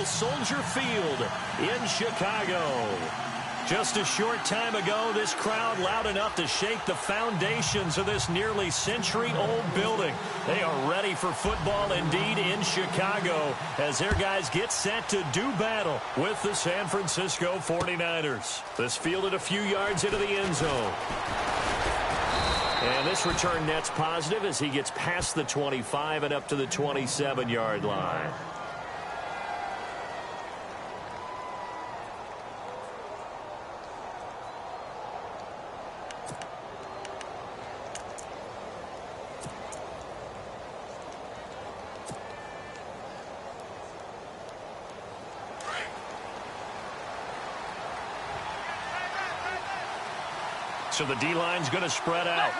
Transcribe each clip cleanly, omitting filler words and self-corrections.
Soldier Field in Chicago. Just a short time ago, this crowd loud enough to shake the foundations of this nearly century-old building. They are ready for football indeed in Chicago as their guys get set to do battle with the San Francisco 49ers. This fielded a few yards into the end zone. And this return net's positive as he gets past the 25 and up to the 27-yard line. So the D-line's going to spread out.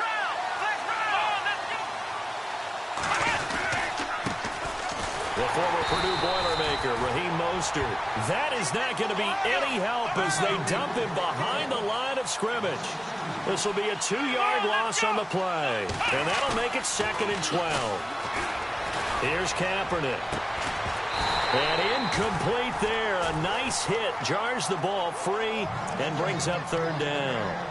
The former Purdue Boilermaker, Raheem Mostert. That is not going to be any help as they dump him behind the line of scrimmage. This will be a 2-yard loss on the play. And that'll make it 2nd and 12. Here's Kaepernick. And incomplete there. A nice hit. Jars the ball free and brings up 3rd down.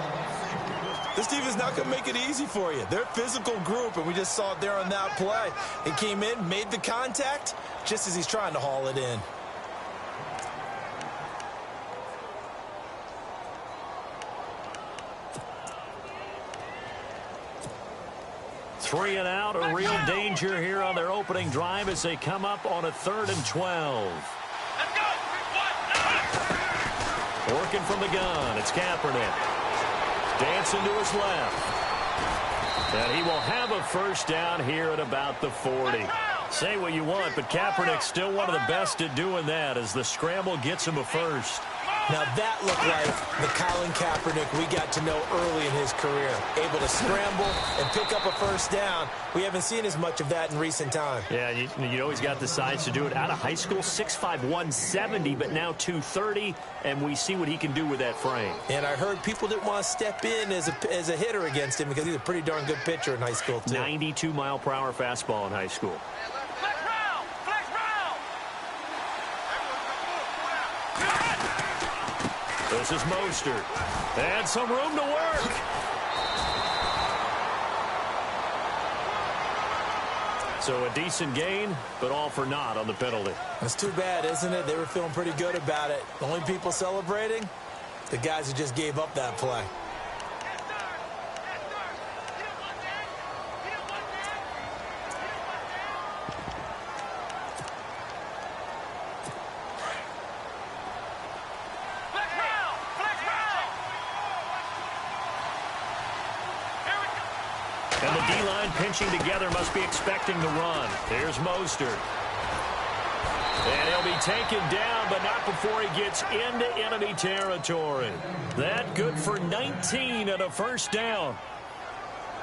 This team is not going to make it easy for you. They're a physical group, and we just saw it there on that play. He came in, made the contact, just as he's trying to haul it in. Three and out, a real danger here on their opening drive as they come up on a 3rd and 12. Working from the gun, it's Kaepernick. Dancing to his left. And he will have a 1st down here at about the 40. Say what you want, but Kaepernick's still one of the best at doing that as the scramble gets him a 1st. Now that looked like the Colin Kaepernick we got to know early in his career. Able to scramble and pick up a 1st down. We haven't seen as much of that in recent time. Yeah, you know he's got the size to do it. Out of high school, 6'5", 170, but now 230, and we see what he can do with that frame. And I heard people didn't want to step in as a hitter against him because he's a pretty darn good pitcher in high school, too. 92-mile-per-hour fastball in high school. This is Mostert. And some room to work. So a decent gain, but all for naught on the penalty. That's too bad, isn't it? They were feeling pretty good about it. The only people celebrating, the guys who just gave up that play. And the D-line pinching together must be expecting the run. Here's Mostert. And he'll be taken down, but not before he gets into enemy territory. That good for 19 and a 1st down.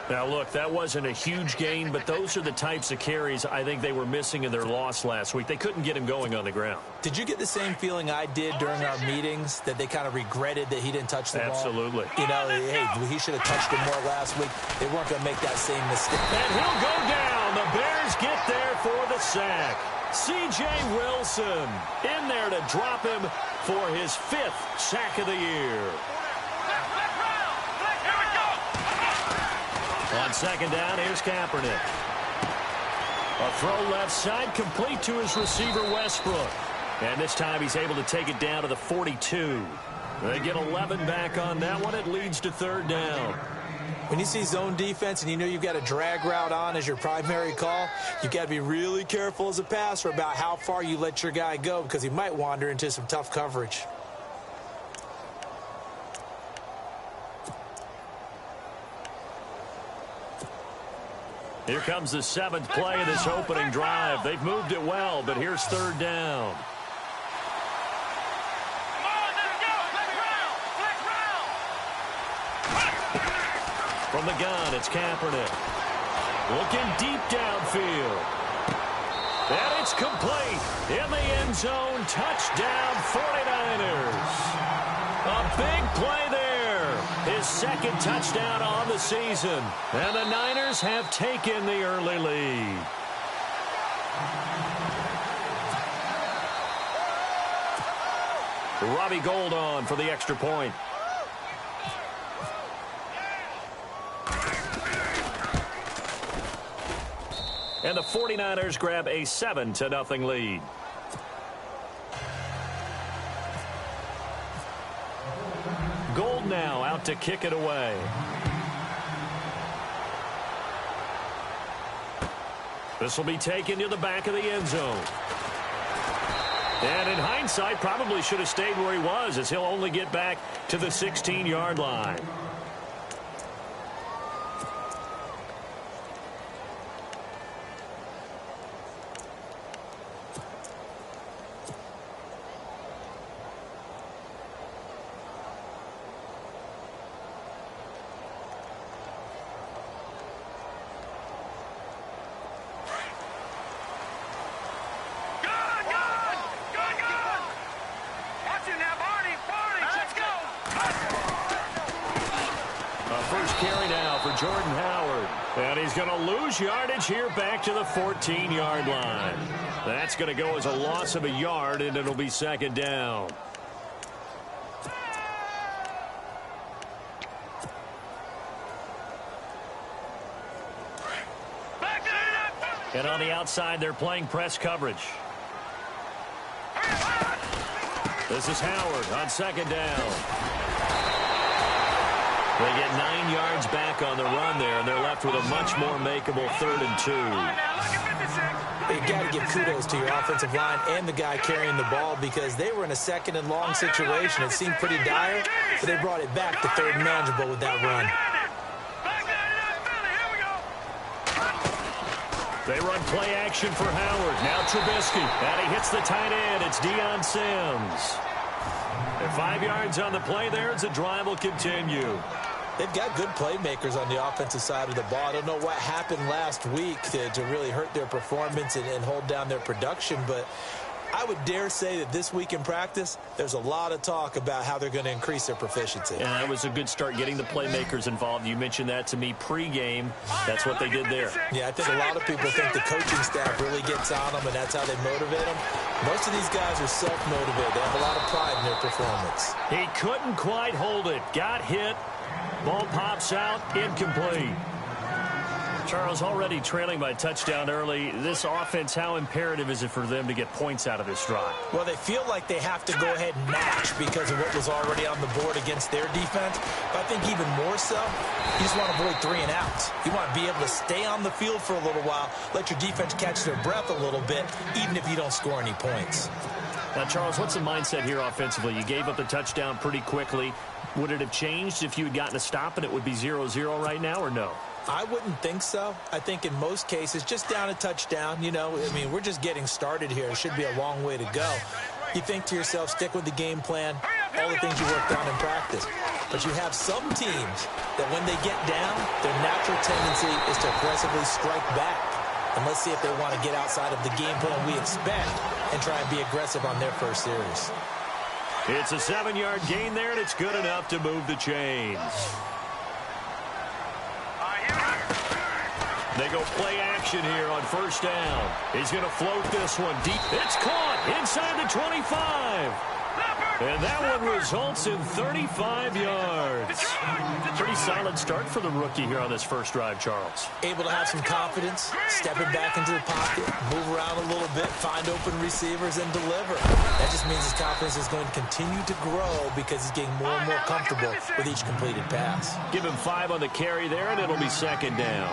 Now, look, that wasn't a huge gain, but those are the types of carries I think they were missing in their loss last week. They couldn't get him going on the ground. Did you get the same feeling I did during our meetings, that they kind of regretted that he didn't touch the ball? Absolutely. You know, hey, he should have touched it more last week. They weren't going to make that same mistake. And he'll go down. The Bears get there for the sack. C.J. Wilson in there to drop him for his 5th sack of the year. On 2nd down, here's Kaepernick. A throw left side, complete to his receiver, Westbrook. And this time he's able to take it down to the 42. They get 11 back on that one. It leads to 3rd down. When you see zone defense and you know you've got a drag route on as your primary call, you've got to be really careful as a passer about how far you let your guy go because he might wander into some tough coverage. Here comes the 7th play of this opening drive. They've moved it well, but here's 3rd down. From the gun, it's Kaepernick. Looking deep downfield. And it's complete. In the end zone, touchdown 49ers. A big play there. His 2nd touchdown on the season. And the Niners have taken the early lead. Robbie Gould on for the extra point. And the 49ers grab a 7-0 lead. Gould now out to kick it away. This will be taken to the back of the end zone. And in hindsight, probably should have stayed where he was, as he'll only get back to the 16-yard line. Jordan Howard. And he's going to lose yardage here back to the 14-yard line. That's going to go as a loss of a yard, and it'll be second down. And on the outside, they're playing press coverage. This is Howard on second down. They get 9 yards back on the run there, and they're left with a much more makeable 3rd and 2. You got to give kudos to your offensive line and the guy carrying the ball, because they were in a 2nd and long situation. It seemed pretty dire, but they brought it back to 3rd and manageable with that run. They run play action for Howard. Now Trubisky. And he hits the tight end. It's Deion Sims. And 5 yards on the play there as the drive will continue. They've got good playmakers on the offensive side of the ball. I don't know what happened last week to really hurt their performance and hold down their production, but I would dare say that this week in practice, there's a lot of talk about how they're going to increase their proficiency. And that was a good start, getting the playmakers involved. You mentioned that to me pregame. That's what they did there. Yeah, I think a lot of people think the coaching staff really gets on them, and that's how they motivate them. Most of these guys are self-motivated. They have a lot of pride in their performance. He couldn't quite hold it. Got hit. Ball pops out, incomplete. Charles, already trailing by a touchdown early. This offense, how imperative is it for them to get points out of this drive? Well, they feel like they have to go ahead and match because of what was already on the board against their defense. But I think even more so, you just want to avoid 3 and outs. You want to be able to stay on the field for a little while, let your defense catch their breath a little bit, even if you don't score any points. Now, Charles, what's the mindset here offensively? You gave up the touchdown pretty quickly. Would it have changed if you had gotten a stop and it would be 0-0 right now, or no? I wouldn't think so. I think in most cases, just down a touchdown, you know, I mean, we're just getting started here. It should be a long way to go. You think to yourself, stick with the game plan, all the things you worked on in practice. But you have some teams that when they get down, their natural tendency is to aggressively strike back. And let's see if they want to get outside of the game plan we expect and try and be aggressive on their first series. It's a 7-yard gain there, and it's good enough to move the chains. They go play action here on first down. He's going to float this one deep. It's caught inside the 25. And that one results in 35 yards. Pretty solid start for the rookie here on this first drive, Charles. Able to have some confidence, stepping back into the pocket, move around a little bit, find open receivers, and deliver. That just means his confidence is going to continue to grow because he's getting more and more comfortable with each completed pass. Give him 5 on the carry there, and it'll be second down.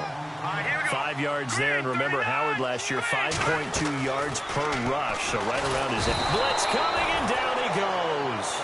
5 yards there, and remember Howard last year, 5.2 yards per rush, so right around his head. Blitz coming, and down he goes.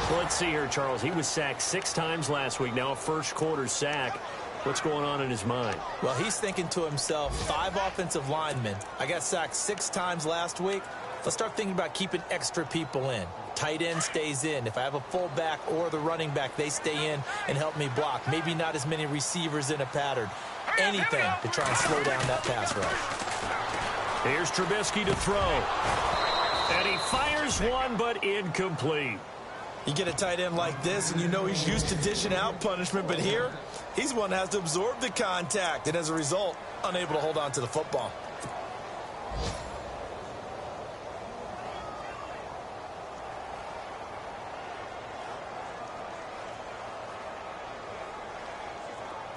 Well, let's see here, Charles. He was sacked 6 times last week. Now a first-quarter sack. What's going on in his mind? Well, he's thinking to himself, 5 offensive linemen. I got sacked 6 times last week. Let's start thinking about keeping extra people in. Tight end stays in. If I have a fullback or the running back, they stay in and help me block. Maybe not as many receivers in a pattern. Anything to try and slow down that pass rush. Here's Trubisky to throw. And he fires one, but incomplete. You get a tight end like this, and you know he's used to dishing out punishment, but here, he's one that has to absorb the contact, and as a result, unable to hold on to the football.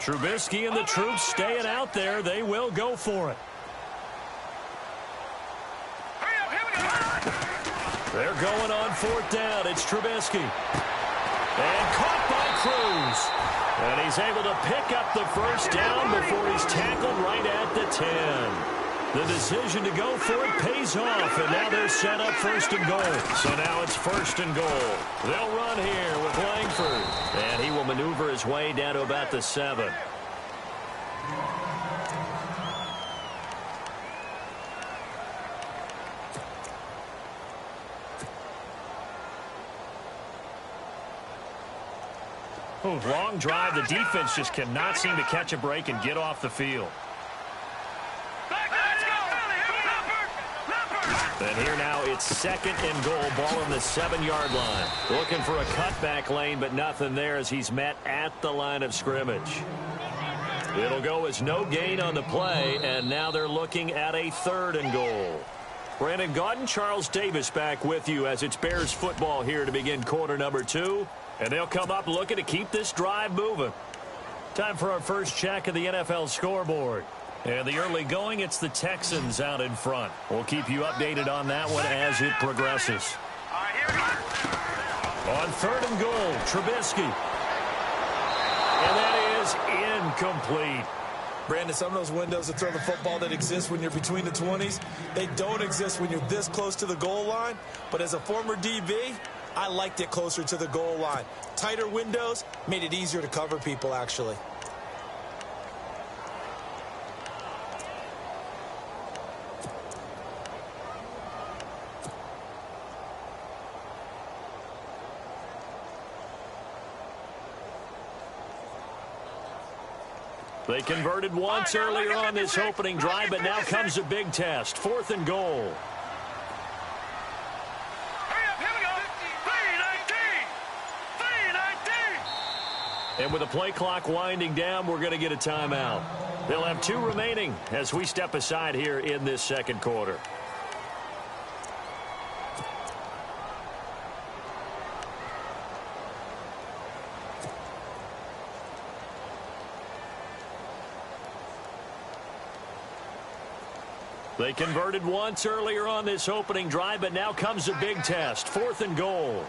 Trubisky and the troops staying out there. They will go for it. They're going on 4th down. It's Trubisky. And caught by Cruz. And he's able to pick up the first down before he's tackled right at the 10. The decision to go for it pays off, and now they're set up 1st and goal. So now it's 1st and goal. They'll run here with Langford. And he will maneuver his way down to about the 7. Long drive. The defense just cannot seem to catch a break and get off the field. And here now it's 2nd and goal. Ball on the 7-yard line. Looking for a cutback lane, but nothing there as he's met at the line of scrimmage. It'll go as no gain on the play, and now they're looking at a 3rd and goal. Brandon Gaudin, Charles Davis back with you as it's Bears football here to begin quarter number 2. And they'll come up looking to keep this drive moving. Time for our first check of the NFL scoreboard. And the early going, it's the Texans out in front. We'll keep you updated on that one as it progresses. On 3rd and goal, Trubisky. And that is incomplete. Brandon, some of those windows to throw the football that exist when you're between the 20s, they don't exist when you're this close to the goal line. But as a former DB, I liked it closer to the goal line. Tighter windows made it easier to cover people, actually. They converted once earlier on this opening drive, but now comes a big test. 4th and goal. And with the play clock winding down, we're going to get a timeout. They'll have 2 remaining as we step aside here in this 2nd quarter. They converted once earlier on this opening drive, but now comes a big test. 4th and goal.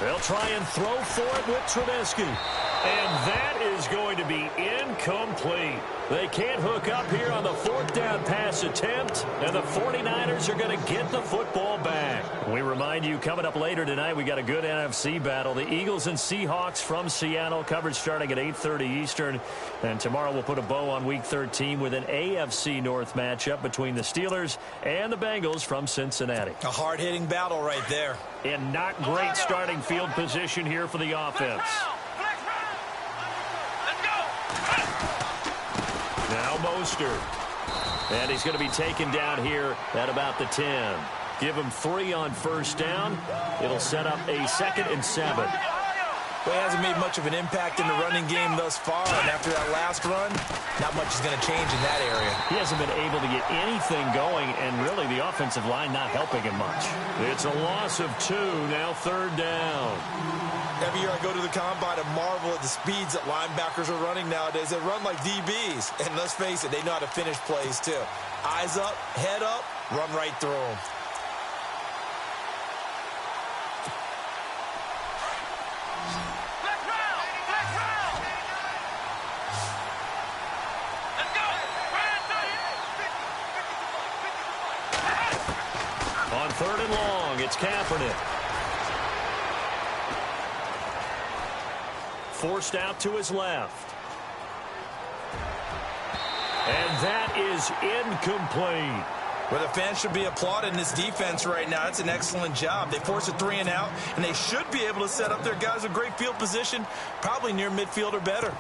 They'll try and throw for it with Trubisky. And that is going to be incomplete. They can't hook up here on the 4th down pass attempt, and the 49ers are going to get the football back. We remind you, coming up later tonight, we got a good NFC battle. The Eagles and Seahawks from Seattle, coverage starting at 8:30 Eastern. And tomorrow we'll put a bow on Week 13 with an AFC North matchup between the Steelers and the Bengals from Cincinnati. A hard-hitting battle right there. And not great starting field position here for the offense. Now Mostert. And he's going to be taken down here at about the 10. Give him 3 on 1st down. It'll set up a 2nd and 7. Well, he hasn't made much of an impact in the running game thus far, and after that last run, not much is going to change in that area. He hasn't been able to get anything going, and really the offensive line not helping him much. It's a loss of 2, now 3rd down. Every year I go to the combine and marvel at the speeds that linebackers are running nowadays. They run like DBs, and let's face it, they know how to finish plays too. Eyes up, head up, run right through them. On 3rd and long, it's Kaepernick. Forced out to his left. And that is incomplete. Well, the fans should be applauding this defense right now. It's an excellent job. They force a 3 and out, and they should be able to set up their guys with great field position, probably near midfield or better.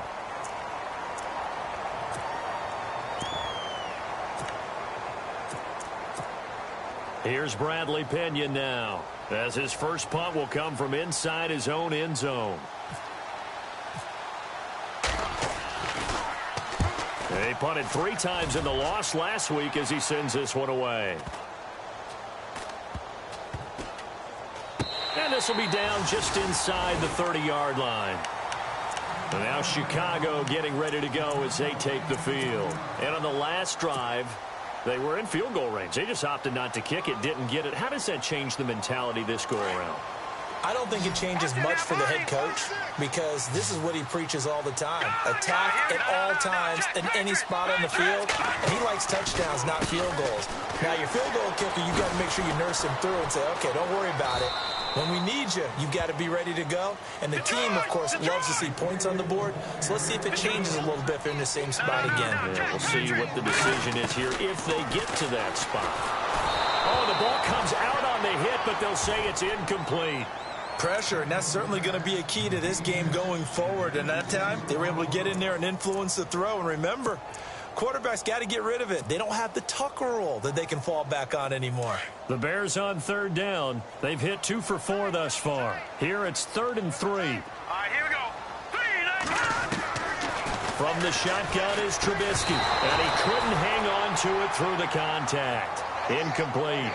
Here's Bradley Pinion now, as his first punt will come from inside his own end zone. He punted 3 times in the loss last week as he sends this one away. And this will be down just inside the 30-yard line. And now Chicago getting ready to go as they take the field. And on the last drive, they were in field goal range. They just opted not to kick it, didn't get it. How does that change the mentality this go-around? I don't think it changes much for the head coach because this is what he preaches all the time. Attack at all times in any spot on the field. And he likes touchdowns, not field goals. Now, your field goal kicker, you got to make sure you nurse him through and say, okay, don't worry about it. When we need you, you've got to be ready to go. And the team, of course, loves to see points on the board. So let's see if it changes a little bit if they're in the same spot again. Yeah, we'll see what the decision is here if they get to that spot. Oh, the ball comes out on the hit, but they'll say it's incomplete. Pressure, and that's certainly going to be a key to this game going forward. And that time, they were able to get in there and influence the throw. And remember, quarterbacks got to get rid of it. They don't have the Tucker rule that they can fall back on anymore. The Bears on third down. They've hit 2 for 4 thus far. Here it's 3rd and 3. All right, here we go. 3, From the shotgun is Trubisky, and he couldn't hang on to it through the contact. Incomplete.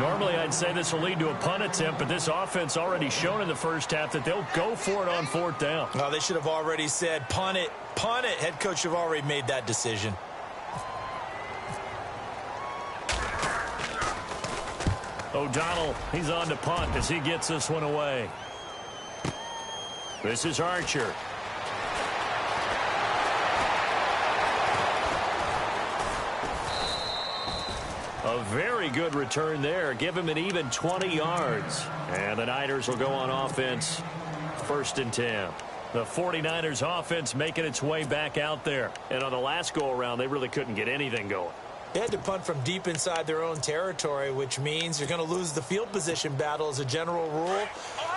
Normally, I'd say this will lead to a punt attempt, but this offense already shown in the first half that they'll go for it on 4th down. Well, they should have already said, punt it, punt it. Head coach should have already made that decision. O'Donnell, he's on to punt as he gets this one away. This is Archer. A very good return there. Give him an even 20 yards. And the Niners will go on offense. 1st and 10. The 49ers offense making its way back out there. And on the last go-around, they really couldn't get anything going. They had to punt from deep inside their own territory, which means you're going to lose the field position battle as a general rule.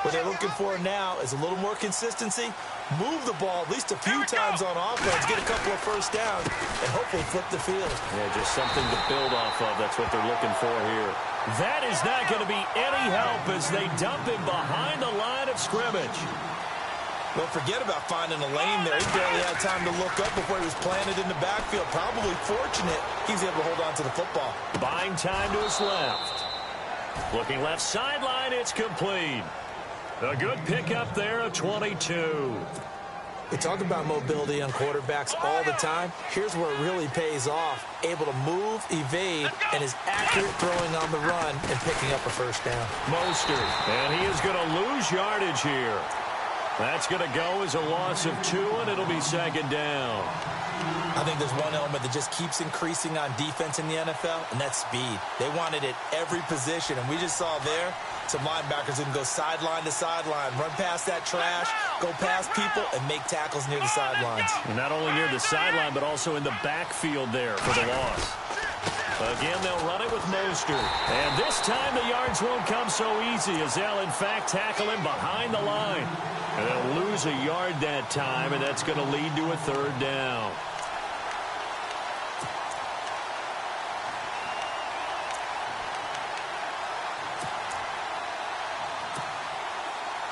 What they're looking for now is a little more consistency. Move the ball at least a few times on offense, get a couple of first downs, and hopefully flip the field. Yeah, just something to build off of. That's what they're looking for here. That is not going to be any help as they dump him behind the line of scrimmage. Don't forget about finding a lane there. He barely had time to look up before he was planted in the backfield. Probably fortunate he was able to hold on to the football. Buying time to his left. Looking left sideline, it's complete. A good pickup there of 22. We talk about mobility on quarterbacks all the time. Here's where it really pays off. Able to move, evade, and is accurate throwing on the run and picking up a first down. Mostert, and he is going to lose yardage here. That's going to go as a loss of 2, and it'll be 2nd down. I think there's one element that just keeps increasing on defense in the NFL, and that's speed. They want it at every position, and we just saw there some linebackers who can go sideline to sideline, run past that trash, go past people, and make tackles near the sidelines. And not only near the sideline, but also in the backfield there for the loss. Again, they'll run it with Mostert. And this time the yards won't come so easy as they'll, in fact, tackle him behind the line. And they'll lose a yard that time, and that's going to lead to a 3rd down.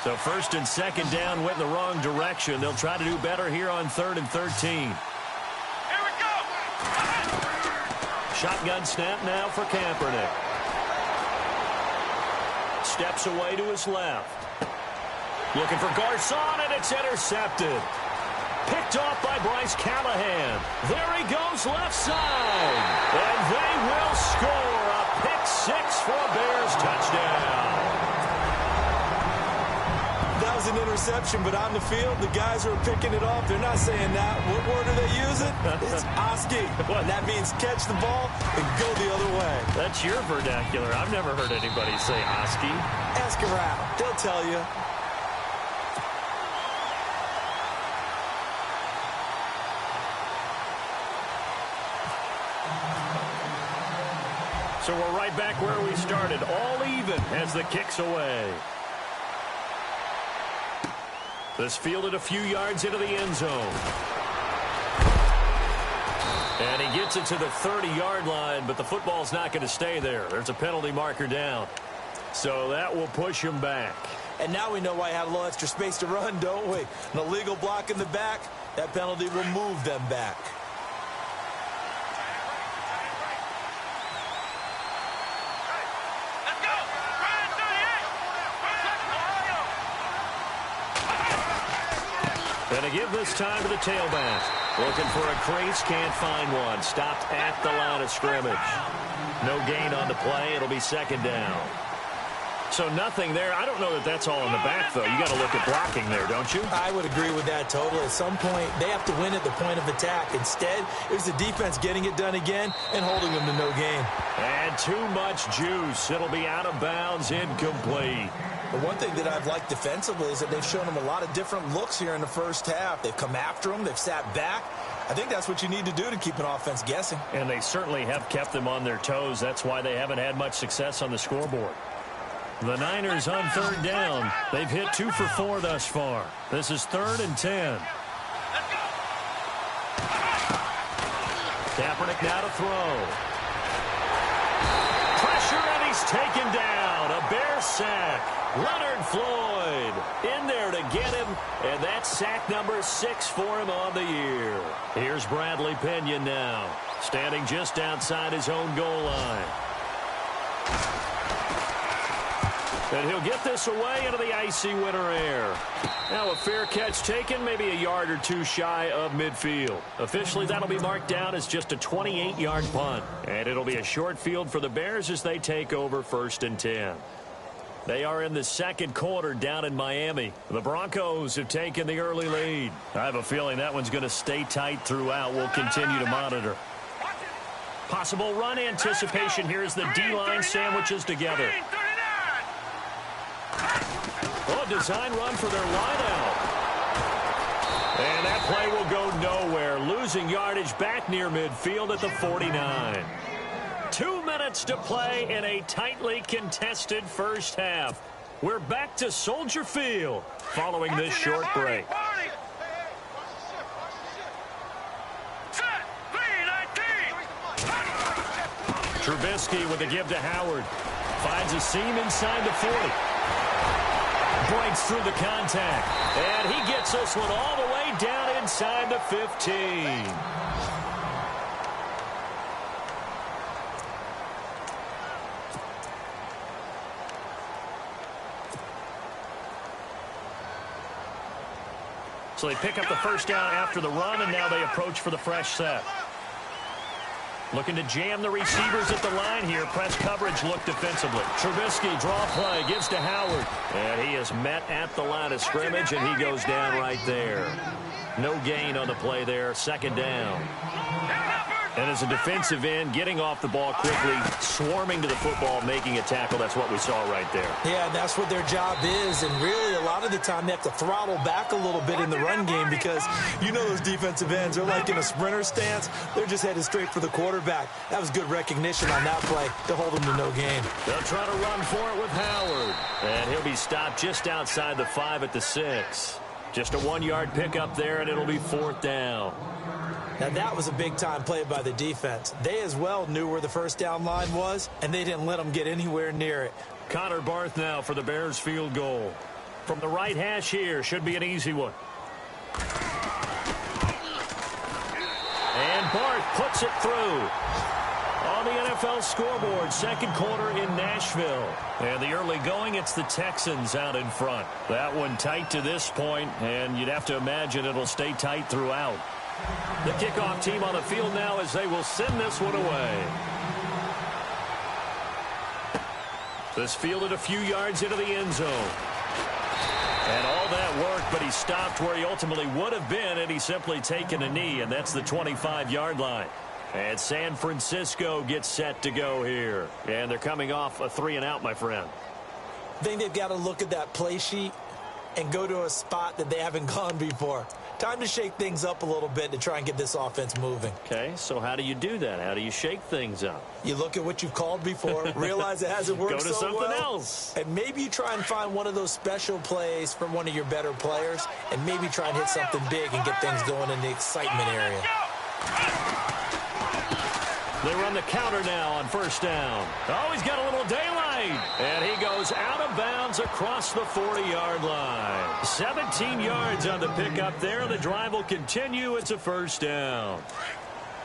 So 1st and 2nd down went in the wrong direction. They'll try to do better here on 3rd and 13. Here we go. Shotgun snap now for Kaepernick. Steps away to his left. Looking for Garcon, and it's intercepted. Picked off by Bryce Callahan. There he goes left side. And they will score a pick 6 for a Bears touchdown. That was an interception, but on the field, the guys who are picking it off, they're not saying that. What word are they using? It's Oski. And that means catch the ball and go the other way. That's your vernacular. I've never heard anybody say Oski. Ask around. They'll tell you. So we're right back where we started, all even as the kick's away. This fielded a few yards into the end zone. And he gets it to the 30-yard line, but the football's not going to stay there. There's a penalty marker down. So that will push him back. And now we know why he had a little extra space to run, don't we? An illegal block in the back, that penalty will move them back. Let's go. Ryan 38. And to give this time to the tailback. Looking for a crease, can't find one. Stopped at the line of scrimmage. No gain on the play. It'll be second down. So nothing there. I don't know that that's all in the back, though. You got to look at blocking there, don't you? I would agree with that totally. At some point, they have to win at the point of attack. Instead, it was the defense getting it done again and holding them to no gain. And too much juice. It'll be out of bounds, incomplete. But one thing that I've liked defensively is that they've shown them a lot of different looks here in the first half. They've come after them. They've sat back. I think that's what you need to do to keep an offense guessing. And they certainly have kept them on their toes. That's why they haven't had much success on the scoreboard. The Niners on third down. They've hit 2 for 4 thus far. This is 3rd and 10. Kaepernick now to throw. Pressure, and he's taken down. A Bear sack. Leonard Floyd in there to get him, and that's sack number 6 for him on the year. Here's Bradley Pinion now, standing just outside his own goal line. And he'll get this away into the icy winter air. Now a fair catch taken, maybe a yard or two shy of midfield. Officially, that'll be marked down as just a 28-yard punt. And it'll be a short field for the Bears as they take over 1st and 10. They are in the second quarter down in Miami. The Broncos have taken the early lead. I have a feeling that one's going to stay tight throughout. We'll continue to monitor. Possible run anticipation here as the D-line sandwiches together. Oh, design run for their lineout. And that play will go nowhere. Losing yardage back near midfield at the 49. 2 minutes to play in a tightly contested first half. We're back to Soldier Field following this short break. Trubisky with a give to Howard. Finds a seam inside the 40. Breaks through the contact. And he gets this one all the way down inside the 15. So they pick up the first down after the run, and now they approach for the fresh set. Looking to jam the receivers at the line here. Press coverage look defensively. Trubisky, draw play, gives to Howard. And he is met at the line of scrimmage, and he goes down right there. No gain on the play there. Second down. And as a defensive end, getting off the ball quickly, swarming to the football, making a tackle. That's what we saw right there. Yeah, that's what their job is. And really, a lot of the time, they have to throttle back a little bit in the run game because you know those defensive ends are like in a sprinter stance. They're just headed straight for the quarterback. That was good recognition on that play to hold them to no gain. They'll try to run for it with Howard. And he'll be stopped just outside the 5 at the 6. Just a 1-yard pickup there, and it'll be 4th down. Now, that was a big-time play by the defense. They as well knew where the first down line was, and they didn't let them get anywhere near it. Connor Barth now for the Bears field goal. From the right hash here, should be an easy one. And Barth puts it through. On the NFL scoreboard, second quarter in Nashville. And the early going, it's the Texans out in front. That one tight to this point, and you'd have to imagine it'll stay tight throughout. The kickoff team on the field now as they will send this one away. This fielded a few yards into the end zone. And all that work, but he stopped where he ultimately would have been, and he's simply taken a knee, and that's the 25-yard line. And San Francisco gets set to go here. And they're coming off a 3-and-out, my friend. I think they've got to look at that play sheet and go to a spot that they haven't gone before. Time to shake things up a little bit to try and get this offense moving. Okay, so how do you do that? How do you shake things up? You look at what you've called before, realize it hasn't worked so well. Go to something else. And maybe you try and find one of those special plays from one of your better players, and maybe try and hit something big and get things going in the excitement area. They run the counter now on first down. Oh, he's got a little daylight. And he goes out of bounds across the 40-yard line. 17 yards on the pickup there. The drive will continue. It's a first down.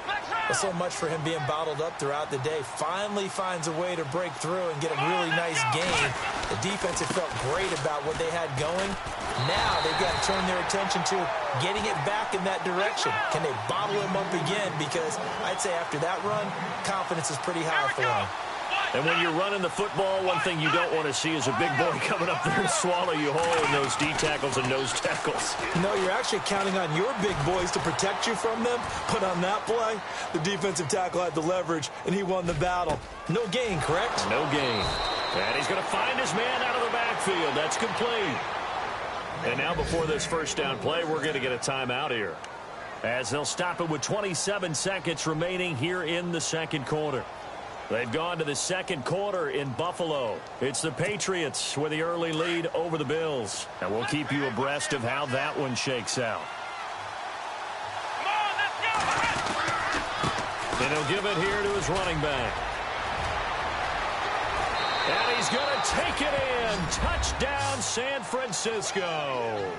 Let's run! Well, so much for him being bottled up throughout the day. Finally finds a way to break through and get a really nice gain. The defense had felt great about what they had going. Now they've got to turn their attention to getting it back in that direction. Can they bottle him up again? Because I'd say after that run, confidence is pretty high for him. And when you're running the football, one thing you don't want to see is a big boy coming up there and swallow you whole in those D tackles and nose tackles. No, you're actually counting on your big boys to protect you from them. But on that play, the defensive tackle had the leverage, and he won the battle. No gain, correct? No gain. And he's going to find his man out of the backfield. That's complete. And now before this first down play, we're going to get a timeout here, as they'll stop it with 27 seconds remaining here in the second quarter. They've gone to the second quarter in Buffalo. It's the Patriots with the early lead over the Bills. And we'll keep you abreast of how that one shakes out. And he'll give it here to his running back. And he's going to take it in. Touchdown, San Francisco.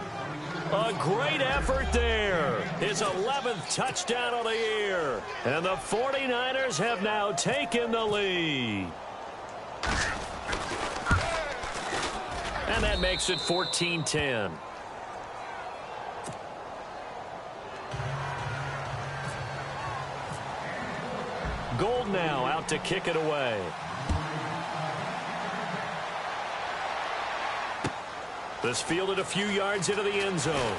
A great effort there. His 11th touchdown of the year. And the 49ers have now taken the lead. And that makes it 14-10. Gold now out to kick it away. This fielded a few yards into the end zone.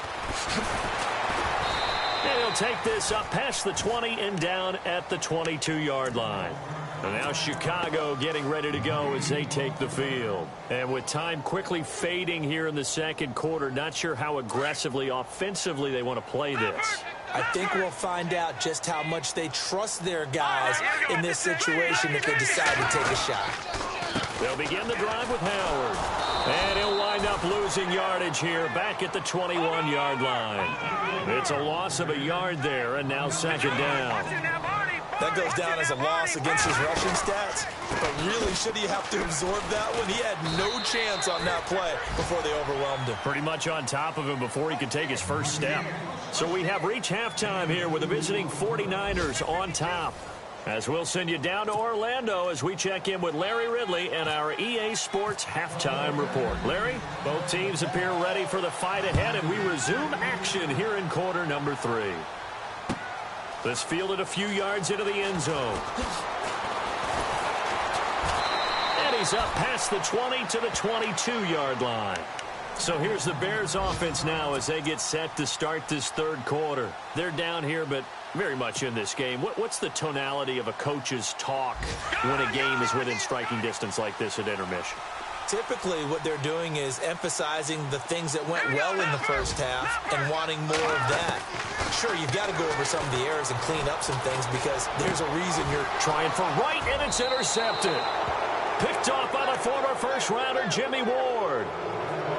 And he'll take this up past the 20 and down at the 22-yard line. And now Chicago getting ready to go as they take the field. And with time quickly fading here in the second quarter, not sure how aggressively, offensively they want to play this. I think we'll find out just how much they trust their guys in this situation if they decide to take a shot. They'll begin the drive with Howard. And he'll wind up losing yardage here back at the 21-yard line. It's a loss of a yard there, and now second down. That goes down as a loss against his rushing stats. But really, should he have to absorb that one? He had no chance on that play before they overwhelmed him. Pretty much on top of him before he could take his first step. So we have reached halftime here with the visiting 49ers on top. As we'll send you down to Orlando as we check in with Larry Ridley and our EA Sports Halftime Report. Larry, both teams appear ready for the fight ahead, and we resume action here in quarter number 3. This fielded a few yards into the end zone. And he's up past the 20 to the 22-yard line. So here's the Bears offense now as they get set to start this third quarter. They're down here, but very much in this game. What's the tonality of a coach's talk when a game is within striking distance like this at intermission? Typically, what they're doing is emphasizing the things that went well in the first half and wanting more of that. Sure, you've got to go over some of the errors and clean up some things because there's a reason you're trying for right, and it's intercepted. Picked off by the former first-rounder Jimmy Ward.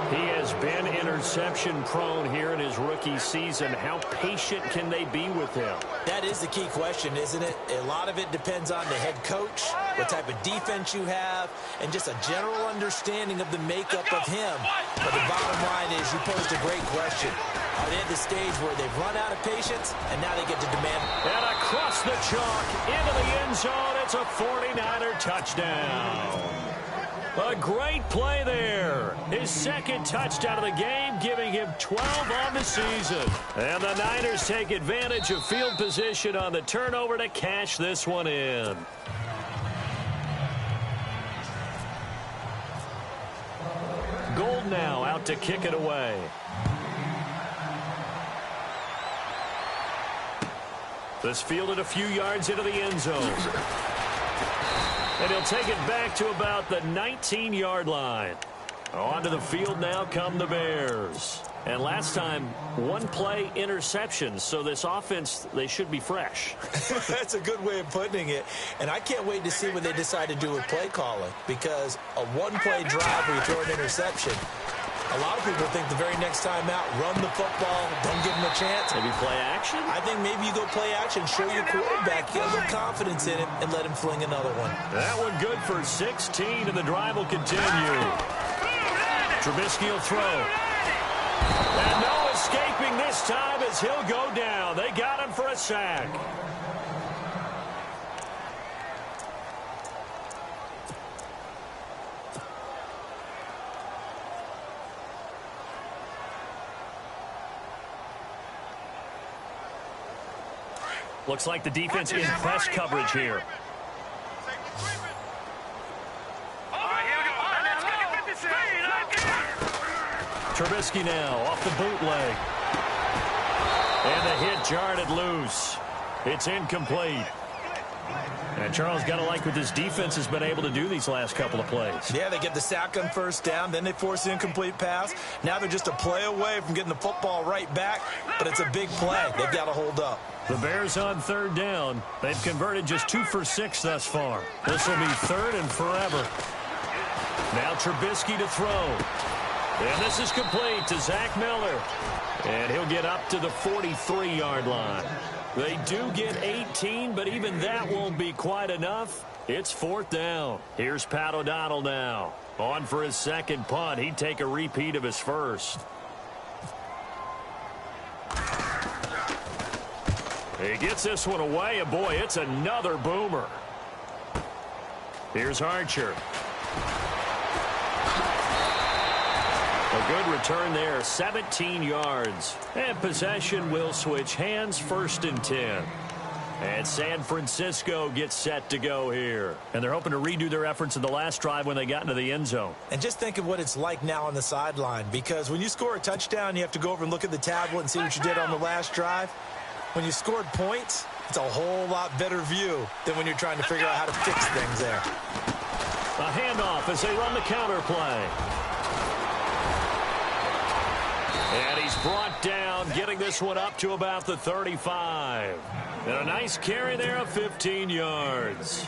He has been interception-prone here in his rookie season. How patient can they be with him? That is the key question, isn't it? A lot of it depends on the head coach, what type of defense you have, and just a general understanding of the makeup of him. But the bottom line is you posed a great question. Are they at the stage where they've run out of patience, and now they get to demand? And across the chalk, into the end zone, it's a 49er touchdown. A great play there. His second touchdown of the game, giving him 12 on the season. And the Niners take advantage of field position on the turnover to cash this one in. Gold now out to kick it away. This fielded a few yards into the end zone. And he'll take it back to about the 19-yard line. Onto the field now come the Bears. And last time, one play interceptions. So this offense, they should be fresh. That's a good way of putting it. And I can't wait to see what they decide to do with play calling. Because a one-play drive where you throw an interception, a lot of people think the very next time out, run the football, don't give him a chance. Maybe play action? I think maybe you go play action, show your quarterback, get a little confidence in him, and let him fling another one. That one good for 16, and the drive will continue. Trubisky will throw. And no escaping this time as he'll go down. They got him for a sack. Looks like the defense in press coverage here. Trubisky now off the bootleg. And the hit jarred it loose. It's incomplete. And Charles, got to like what this defense has been able to do these last couple of plays. Yeah, they get the sack on first down, then they force the incomplete pass. Now they're just a play away from getting the football right back, but it's a big play. They've got to hold up. The Bears on third down. They've converted just 2 for 6 thus far. This will be third and forever. Now Trubisky to throw. And this is complete to Zach Miller. And he'll get up to the 43-yard line. They do get 18, but even that won't be quite enough. It's fourth down. Here's Pat O'Donnell now. On for his second punt. He'd take a repeat of his first. He gets this one away, and boy, it's another boomer. Here's Archer. A good return there, 17 yards. And possession will switch hands, 1st and 10. And San Francisco gets set to go here. And they're hoping to redo their efforts in the last drive when they got into the end zone. And just think of what it's like now on the sideline, because when you score a touchdown, you have to go over and look at the tablet and see what you did on the last drive. When you scored points, it's a whole lot better view than when you're trying to figure out how to fix things there. A handoff as they run the counter play. And he's brought down, getting this one up to about the 35. And a nice carry there of 15 yards.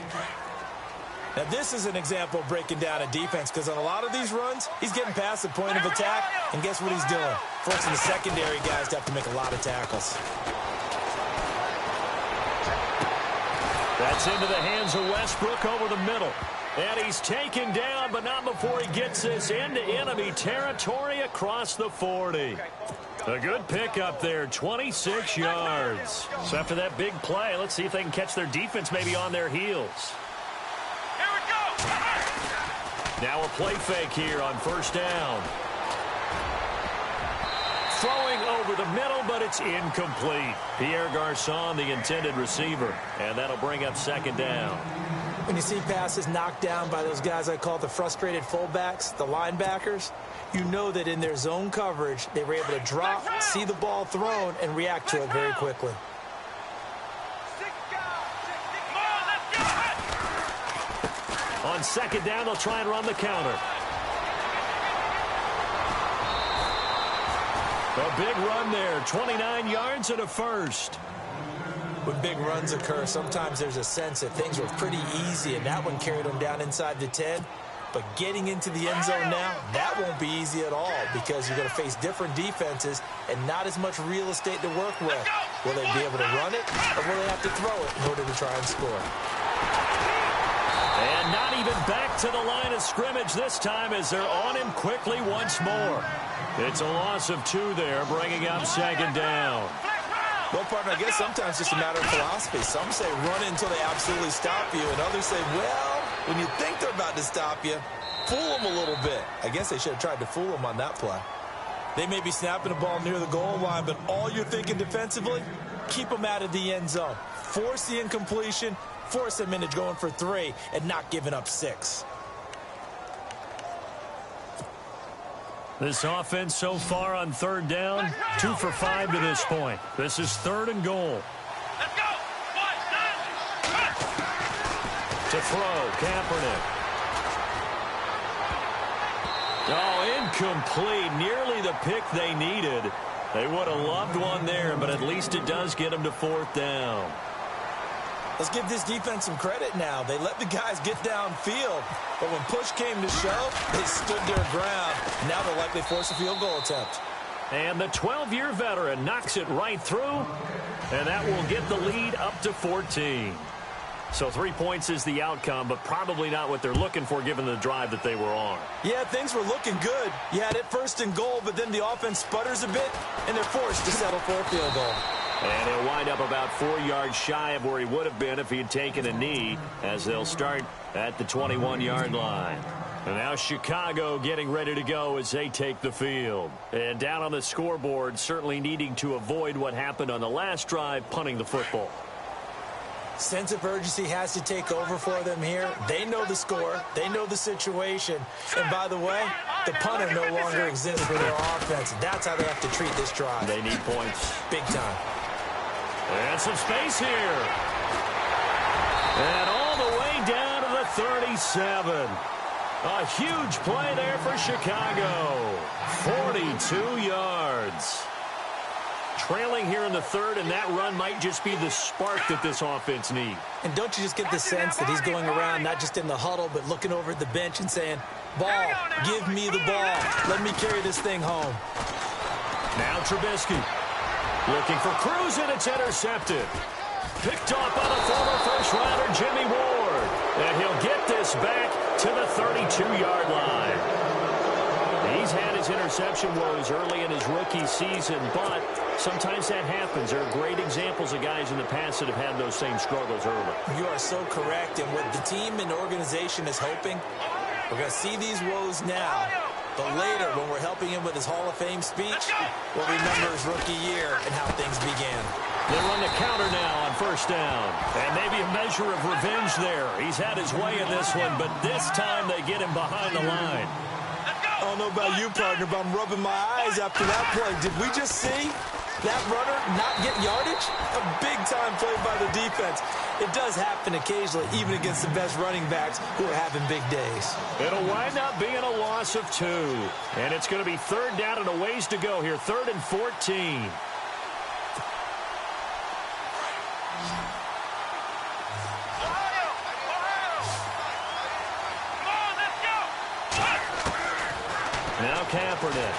Now, this is an example of breaking down a defense, because on a lot of these runs, he's getting past the point of attack, and guess what he's doing? Forcing the secondary guys to have to make a lot of tackles. That's into the hands of Westbrook over the middle. And he's taken down, but not before he gets this into enemy territory across the 40. A good pickup there, 26 yards. So after that big play, let's see if they can catch their defense maybe on their heels. Here we go. Now a play fake here on first down. Throwing over the middle, but it's incomplete. Pierre Garçon, the intended receiver. And that'll bring up second down. When you see passes knocked down by those guys I call the frustrated fullbacks, the linebackers, you know that in their zone coverage, they were able to drop, see the ball thrown, and react to it very quickly. On second down, they'll try and run the counter. A big run there, 29 yards and a first. When big runs occur, sometimes there's a sense that things were pretty easy, and that one carried them down inside the 10. But getting into the end zone now, that won't be easy at all, because you're going to face different defenses and not as much real estate to work with. Will they be able to run it, or will they have to throw it in order to try and score? And not even back to the line of scrimmage this time, as they're on him quickly once more. It's a loss of 2 there, bringing up second down. Well, partner, I guess sometimes it's just a matter of philosophy. Some say run it until they absolutely stop you, and others say, well, when you think they're about to stop you, fool them a little bit. I guess they should have tried to fool them on that play. They may be snapping the ball near the goal line, but all you're thinking defensively, keep them out of the end zone. Force the incompletion, force them into going for 3, and not giving up 6. This offense so far on third down, 2 for 5 to this point. This is 3rd and goal. Let's go. 1, 9, To throw, Kaepernick. Oh, incomplete. Nearly the pick they needed. They would have loved one there, but at least it does get them to 4th down. Let's give this defense some credit now. They let the guys get downfield, but when push came to shove, they stood their ground. Now they'll likely force a field goal attempt. And the 12-year veteran knocks it right through, and that will get the lead up to 14. So 3 points is the outcome, but probably not what they're looking for given the drive that they were on. Yeah, things were looking good. You had it 1st and goal, but then the offense sputters a bit, and they're forced to settle for a field goal. And he'll wind up about 4 yards shy of where he would have been if he had taken a knee, as they'll start at the 21-yard line. And now Chicago getting ready to go as they take the field. And down on the scoreboard, certainly needing to avoid what happened on the last drive, punting the football. Sense of urgency has to take over for them here. They know the score. They know the situation. And by the way, the punter no longer exists for their offense. That's how they have to treat this drive. They need points. Big time. And some space here. And all the way down to the 37. A huge play there for Chicago. 42 yards. Trailing here in the third, and that run might just be the spark that this offense needs. And don't you just get the sense that he's going around not just in the huddle, but looking over at the bench and saying, ball, give me the ball. Let me carry this thing home. Now Trubisky looking for Cruz, and it's intercepted. Picked off by the former first-rounder Jimmy Ward. And he'll get this back to the 32-yard line. He's had his interception woes early in his rookie season, but sometimes that happens. There are great examples of guys in the past that have had those same struggles early. You are so correct, and what the team and organization is hoping, we're going to see these woes now, but later when we're helping him with his Hall of Fame speech, we'll remember his rookie year and how things began. They run the counter now on first down, and maybe a measure of revenge there. He's had his way in this one, but this time they get him behind the line. I don't know about you, partner, but I'm rubbing my eyes after that play. Did we just see that runner not get yardage? A big-time play by the defense. It does happen occasionally, even against the best running backs who are having big days. It'll wind up being a loss of 2. And it's going to be third down and a ways to go here. 3rd and 14. Now Kaepernick.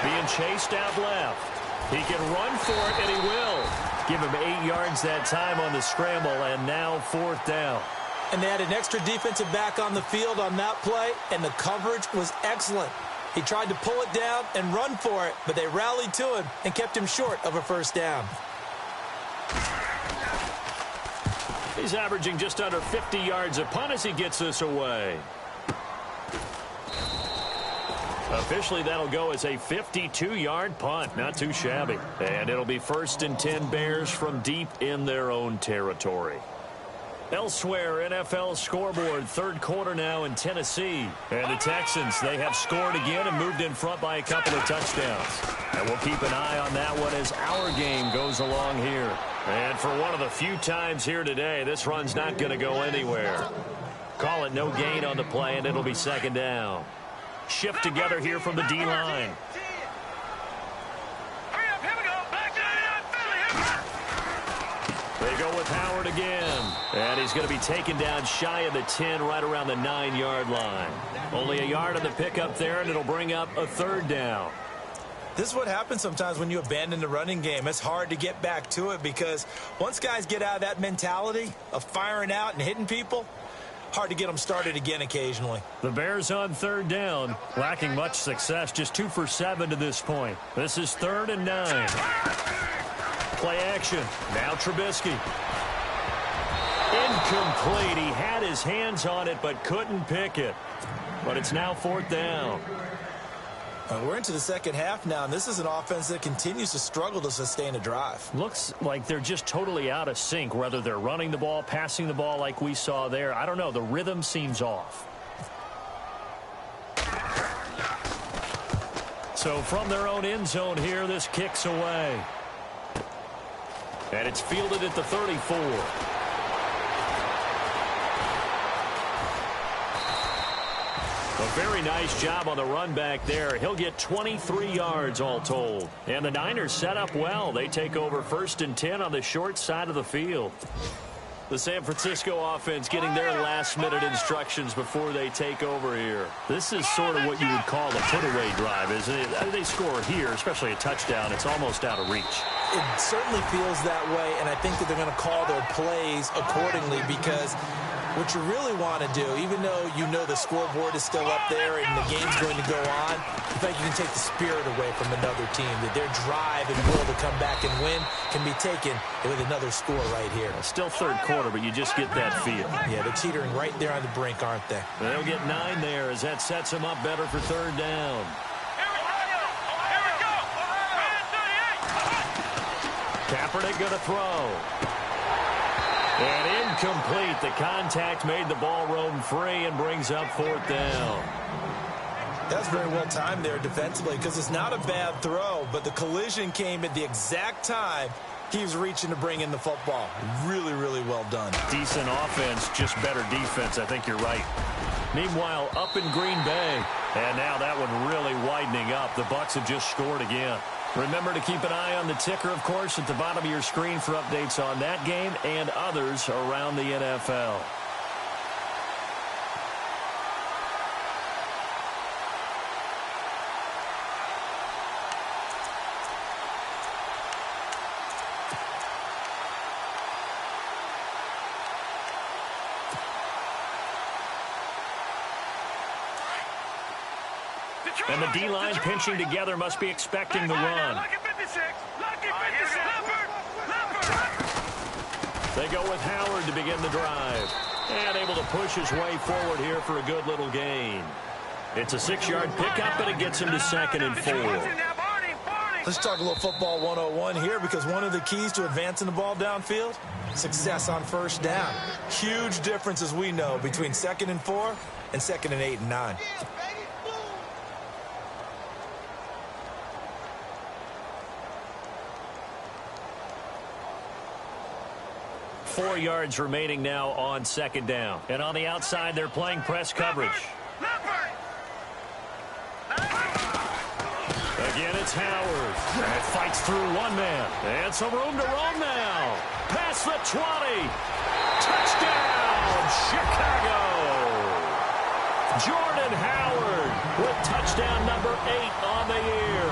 Being chased out left. He can run for it, and he will. Give him 8 yards that time on the scramble, and now 4th down. And they had an extra defensive back on the field on that play, and the coverage was excellent. He tried to pull it down and run for it, but they rallied to him and kept him short of a first down. He's averaging just under 50 yards a punt as he gets this away. Officially, that'll go as a 52-yard punt. Not too shabby. And it'll be 1st and 10 Bears from deep in their own territory. Elsewhere, NFL scoreboard, 3rd quarter now in Tennessee. And the Texans, they have scored again and moved in front by a couple of touchdowns. And we'll keep an eye on that one as our game goes along here. And for one of the few times here today, this run's not going to go anywhere. Call it no gain on the play, and it'll be 2nd down. Shift together here from the D-line. They go with Howard again. And he's going to be taken down shy of the 10, right around the 9-yard line. Only a yard on the pickup there, and it'll bring up a 3rd down. This is what happens sometimes when you abandon the running game. It's hard to get back to it because once guys get out of that mentality of firing out and hitting people, hard to get them started again occasionally. The Bears on 3rd down, lacking much success, just 2 for 7 to this point. This is 3rd and 9. Play action. Now Trubisky. Incomplete. He had his hands on it but couldn't pick it. But it's now 4th down. We're into the second half now, and this is an offense that continues to struggle to sustain a drive. Looks like they're just totally out of sync, whether they're running the ball, passing the ball like we saw there. I don't know. The rhythm seems off. So from their own end zone here, this kicks away. And it's fielded at the 34. A very nice job on the run back there. He'll get 23 yards all told. And the Niners set up well. They take over 1st and 10 on the short side of the field. The San Francisco offense getting their last-minute instructions before they take over here. This is sort of what you would call a put-away drive, isn't it? They score here, especially a touchdown. It's almost out of reach. It certainly feels that way, and I think that they're going to call their plays accordingly because what you really want to do, even though you know the scoreboard is still up there and the game's going to go on, I think you can take the spirit away from another team, that their drive and will to come back and win can be taken with another score right here. Still 3rd quarter, but you just get that feel. Yeah, they're teetering right there on the brink, aren't they? They'll get 9 there as that sets them up better for 3rd down. Kaepernick going to throw. And incomplete. The contact made the ball roam free and brings up 4th down. That's very well timed there defensively because it's not a bad throw, but the collision came at the exact time he was reaching to bring in the football. Really, really well done. Decent offense, just better defense. I think you're right. Meanwhile, up in Green Bay, and now that one really widening up. The Bucs have just scored again. Remember to keep an eye on the ticker, of course, at the bottom of your screen for updates on that game and others around the NFL. And the D-line pinching together must be expecting the run. They go with Howard to begin the drive. And able to push his way forward here for a good little gain. It's a 6-yard pickup, and it gets him to 2nd and 4. Let's talk a little football 101 here because one of the keys to advancing the ball downfield, success on 1st down. Huge difference, as we know, between 2nd and 4 and 2nd and 8 and 9. Four yards remaining now on 2nd down. And on the outside, they're playing press coverage. Again, it's Howard. And fights through one man. And some room to roam now. Past the 20. Touchdown, Chicago. Jordan Howard with touchdown number 8 on the year.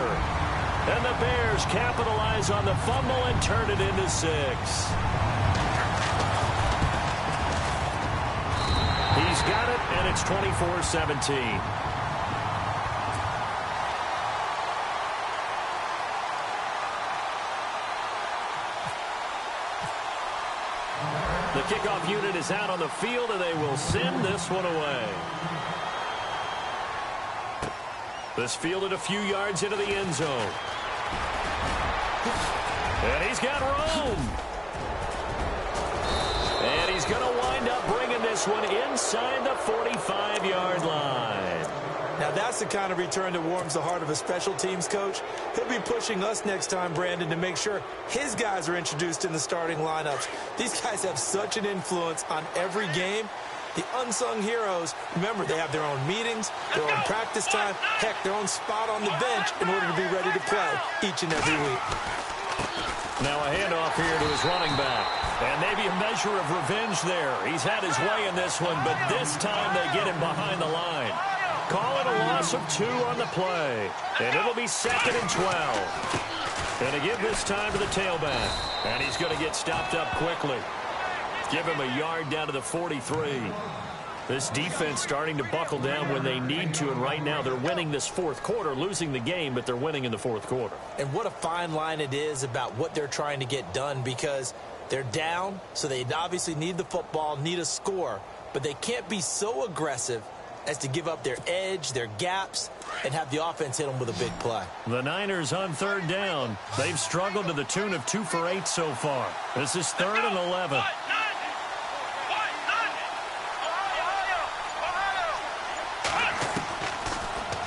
And the Bears capitalize on the fumble and turn it into 6. He's got it, and it's 24-17. The kickoff unit is out on the field, and they will send this one away. This fielded a few yards into the end zone. And he's got room. And he's going to wind up bringing this one inside the 45-yard line. Now, that's the kind of return that warms the heart of a special teams coach. He'll be pushing us next time, Brandon, to make sure his guys are introduced in the starting lineups. These guys have such an influence on every game. The unsung heroes, remember, they have their own meetings, their own practice time, heck, their own spot on the bench in order to be ready to play each and every week. Now a handoff here to his running back. And maybe a measure of revenge there. He's had his way in this one, but this time they get him behind the line. Call it a loss of 2 on the play. And it'll be 2nd and 12. And to give this time to the tailback. And he's going to get stopped up quickly. Give him a yard down to the 43. This defense starting to buckle down when they need to, and right now they're winning this 4th quarter, losing the game, but they're winning in the 4th quarter. And what a fine line it is about what they're trying to get done, because they're down, so they obviously need the football, need a score, but they can't be so aggressive as to give up their edge, their gaps, and have the offense hit them with a big play. The Niners on 3rd down. They've struggled to the tune of 2 for 8 so far. This is 3rd and 11.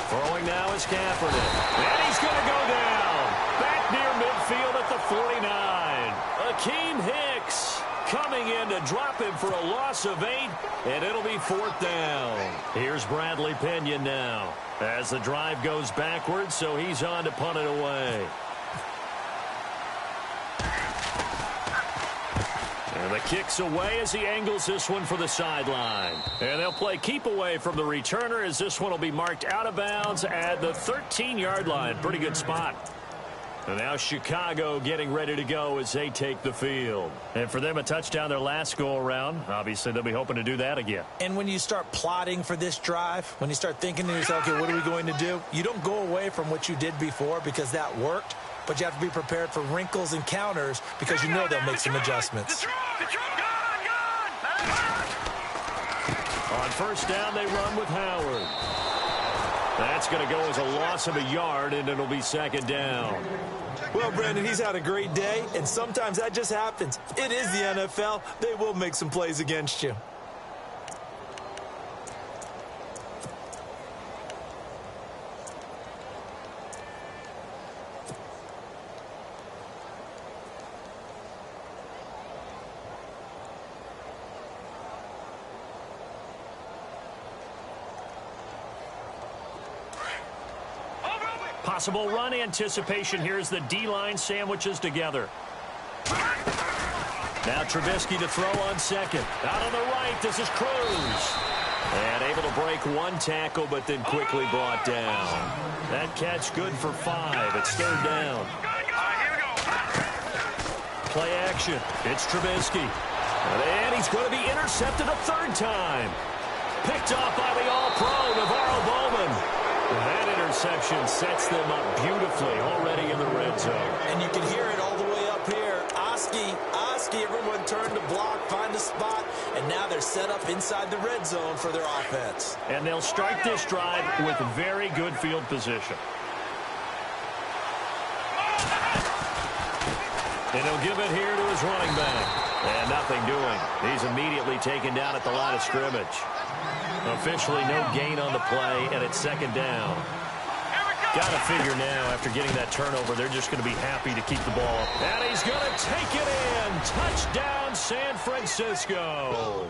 Throwing now is Kaepernick. And he's going to go down. Back near midfield at the 49. Akeem Hicks coming in to drop him for a loss of 8, and it'll be 4th down. Here's Bradley Pinion now as the drive goes backwards, so he's on to punt it away. And the kick's away as he angles this one for the sideline. And they'll play keep away from the returner as this one will be marked out of bounds at the 13-yard line. Pretty good spot. And now Chicago getting ready to go as they take the field. And for them, a touchdown their last go-around. Obviously, they'll be hoping to do that again. And when you start plotting for this drive, when you start thinking to yourself, okay, what are we going to do? You don't go away from what you did before because that worked, but you have to be prepared for wrinkles and counters because you know they'll make some adjustments. On 1st down, they run with Howard. That's going to go as a loss of a yard, and it'll be second down. Well, Brandon, he's had a great day, and sometimes that just happens. It is the NFL. They will make some plays against you. Possible run anticipation here as the D-line sandwiches together. Now Trubisky to throw on second. Out on the right, this is Cruz. And able to break one tackle, but then quickly brought down. That catch good for 5. It's third down. Play action. It's Trubisky. And he's going to be intercepted a third time. Picked off by the All-Pro, Navarro Bowman. That interception sets them up beautifully already in the red zone. And you can hear it all the way up here. Oski, everyone turned to block, find a spot, and now they're set up inside the red zone for their offense. And they'll start this drive with very good field position. And he'll give it here to his running back. And nothing doing. He's immediately taken down at the line of scrimmage. Officially no gain on the play, and it's second down. Got to figure now, after getting that turnover, they're just going to be happy to keep the ball up. And he's going to take it in. Touchdown, San Francisco.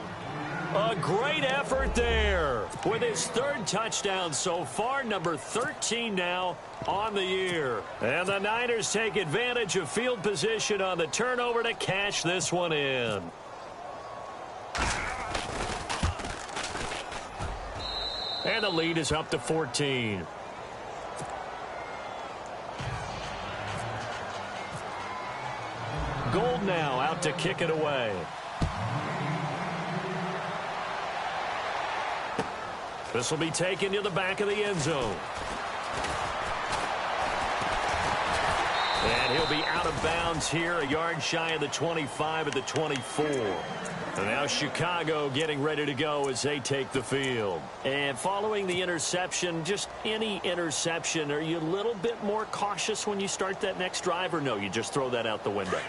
A great effort there with his third touchdown so far, number 13 now on the year. And the Niners take advantage of field position on the turnover to cash this one in. And the lead is up to 14. Gold now out to kick it away. This will be taken to the back of the end zone. And he'll be out of bounds here, a yard shy of the 25 at the 24. And now Chicago getting ready to go as they take the field. And following the interception, just any interception, are you a little bit more cautious when you start that next drive, or no, you just throw that out the window?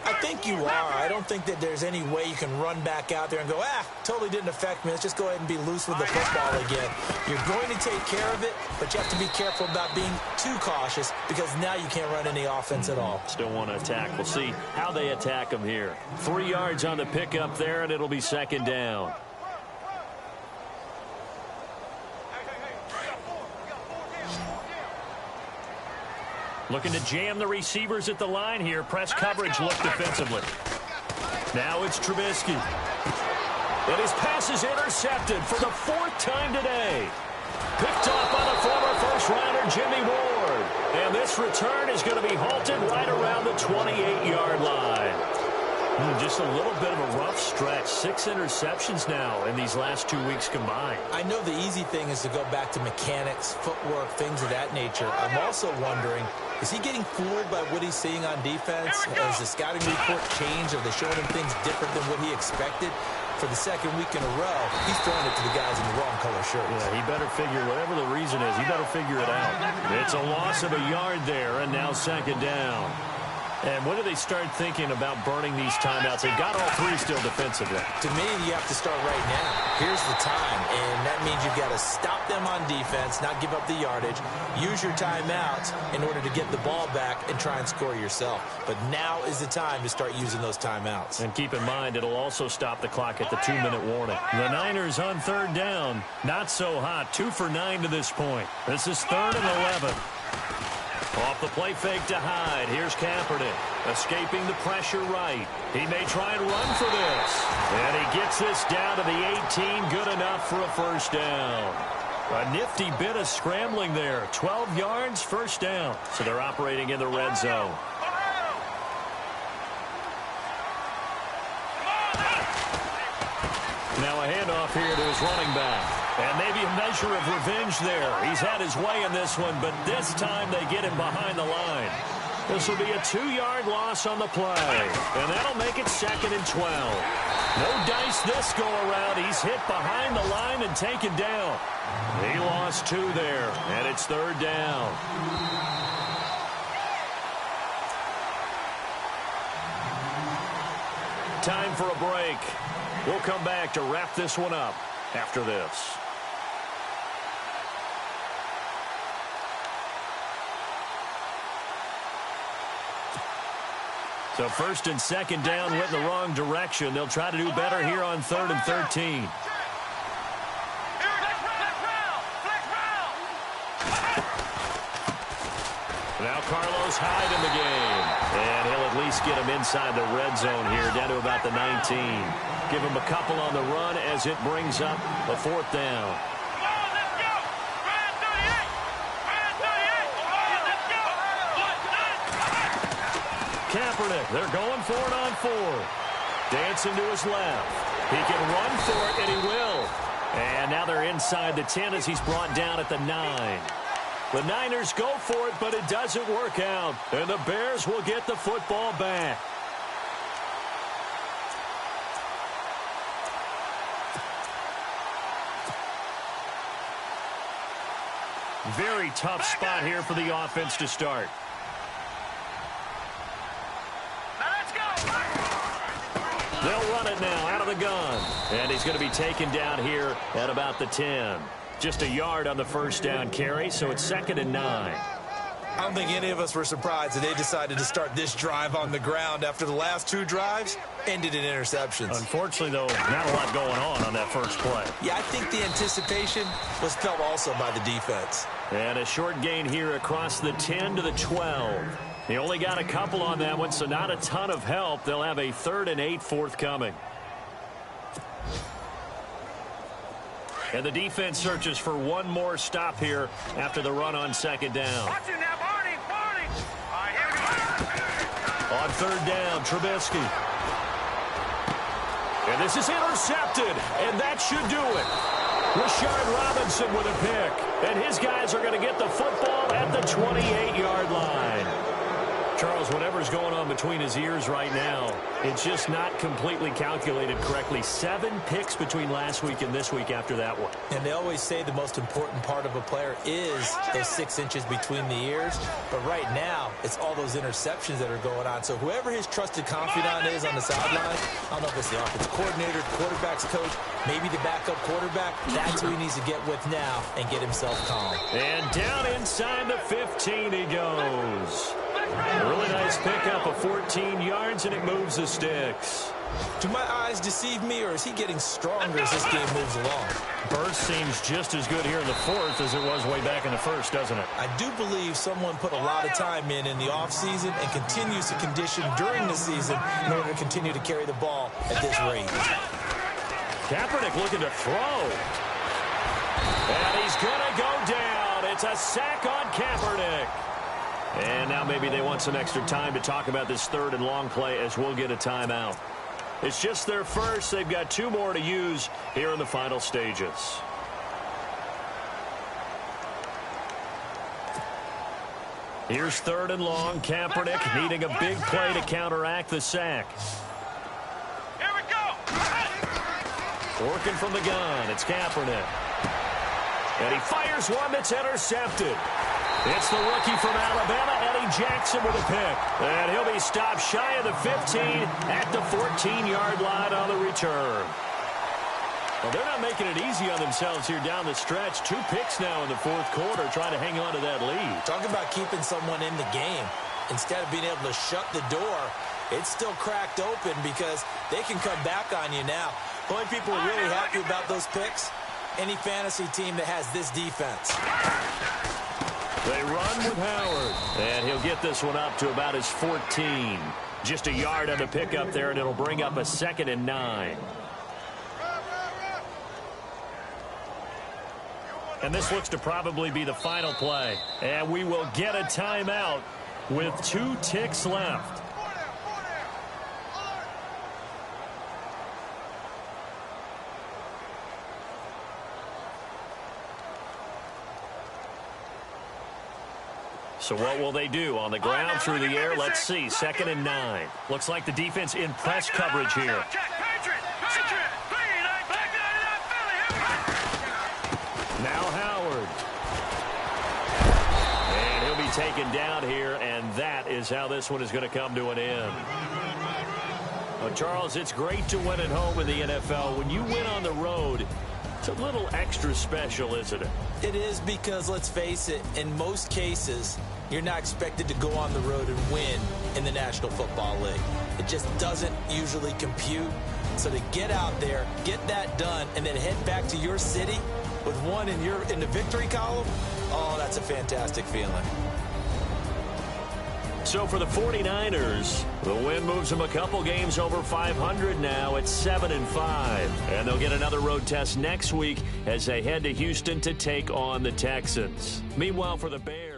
I think you are. I don't think that there's any way you can run back out there and go, totally didn't affect me. Let's just go ahead and be loose with the football again. You're going to take care of it, but you have to be careful about being too cautious because now you can't run any offense at all. Still want to attack. We'll see how they attack them here. 3 yards on the pickup there, and it'll be second down. Looking to jam the receivers at the line here. Press coverage look defensively. Now it's Trubisky. And his pass is intercepted for the 4th time today. Picked off by the former first-rounder Jimmy Ward. And this return is going to be halted right around the 28-yard line. Just a little bit of a rough stretch. 6 interceptions now in these last 2 weeks combined. I know the easy thing is to go back to mechanics, footwork, things of that nature. I'm also wondering, is he getting fooled by what he's seeing on defense? Has the scouting report changed? Are they showing him things different than what he expected? For the 2nd week in a row, he's throwing it to the guys in the wrong color shirts. Yeah, he better figure, whatever the reason is, he better figure it out. It's a loss of a yard there, and now second down. And when do they start thinking about burning these timeouts? They've got all 3 still defensively. To me, you have to start right now. Here's the time, and that means you've got to stop them on defense, not give up the yardage, use your timeouts in order to get the ball back and try and score yourself. But now is the time to start using those timeouts. And keep in mind, it'll also stop the clock at the 2-minute warning. The Niners on third down. Not so hot. 2 for 9 to this point. This is 3rd and 11. Off the play fake to Hyde. Here's Kaepernick. Escaping the pressure right. He may try and run for this. And he gets this down to the 18. Good enough for a first down. A nifty bit of scrambling there. 12 yards, first down. So they're operating in the red zone. Now a handoff here to his running back. And maybe a measure of revenge there. He's had his way in this one, but this time they get him behind the line. This will be a 2-yard loss on the play, and that'll make it 2nd and 12. No dice this go-around. He's hit behind the line and taken down. He lost 2 there, and it's 3rd down. Time for a break. We'll come back to wrap this one up after this. So 1st and 2nd down went in the wrong direction. They'll try to do better here on 3rd and 13. Now Carlos Hyde in the game. And he'll at least get him inside the red zone here, down to about the 19. Give him a couple on the run as it brings up a 4th down. Kaepernick, they're going for it on 4. Dancing to his left. He can run for it, and he will. And now they're inside the 10 as he's brought down at the 9. The Niners go for it, but it doesn't work out. And the Bears will get the football back. Very tough spot here for the offense to start. They'll run it now out of the gun. And he's going to be taken down here at about the 10. Just a yard on the 1st down carry, so it's 2nd and 9. I don't think any of us were surprised that they decided to start this drive on the ground after the last 2 drives ended in interceptions. Unfortunately, though, not a lot going on that first play. Yeah, I think the anticipation was felt also by the defense. And a short gain here across the 10 to the 12. He only got a couple on that one, so not a ton of help. They'll have a 3rd and 8 forthcoming. And the defense searches for one more stop here after the run on 2nd down. Watch it now, Barney, Barney. All right, here we go. On 3rd down, Trubisky. And this is intercepted, and that should do it. Rashard Robinson with a pick. And his guys are going to get the football at the 28-yard line. Charles, whatever's going on between his ears right now, it's just not completely calculated correctly. 7 picks between last week and this week after that one. And they always say the most important part of a player is those 6 inches between the ears. But right now, it's all those interceptions that are going on. So whoever his trusted confidant is on the sideline, I don't know if it's the offense coordinator, quarterback's coach, maybe the backup quarterback, that's who he needs to get with now and get himself calm. And down inside the 15 he goes. A really nice pickup of 14 yards, and it moves the sticks. Do my eyes deceive me, or is he getting stronger as this game moves along? Burst seems just as good here in the 4th as it was way back in the 1st, doesn't it? I do believe someone put a lot of time in the offseason and continues to condition during the season in order to continue to carry the ball at this rate. Kaepernick looking to throw. And he's going to go down. It's a sack on Kaepernick. And now maybe they want some extra time to talk about this 3rd and long play as we'll get a timeout. It's just their first. They've got 2 more to use here in the final stages. Here's 3rd and long. Kaepernick needing a big play to counteract the sack. Here we go. Working from the gun. It's Kaepernick. And he fires one that's intercepted. It's the rookie from Alabama, Eddie Jackson, with a pick. And he'll be stopped shy of the 15 at the 14-yard line on the return. Well, they're not making it easy on themselves here down the stretch. 2 picks now in the 4th quarter, trying to hang on to that lead. Talk about keeping someone in the game. Instead of being able to shut the door, it's still cracked open because they can come back on you now. The only people who are really happy about those picks, any fantasy team that has this defense. They run with Howard, and he'll get this one up to about his 14. Just a yard on the pickup there, and it'll bring up a 2nd and 9. And this looks to probably be the final play. And we will get a timeout with 2 ticks left. So what will they do? On the ground, through the air, let's see. 2nd and 9. Looks like the defense in press coverage here. Now Howard. And he'll be taken down here, and that is how this one is going to come to an end. Well, Charles, it's great to win at home in the NFL. When you win on the road, it's a little extra special, isn't it? It is, because, let's face it, in most cases, you're not expected to go on the road and win in the National Football League. It just doesn't usually compute. So to get out there, get that done, and then head back to your city with one in the victory column, oh, that's a fantastic feeling. So for the 49ers, the win moves them a couple games over 500 now at 7-5. And they'll get another road test next week as they head to Houston to take on the Texans. Meanwhile, for the Bears,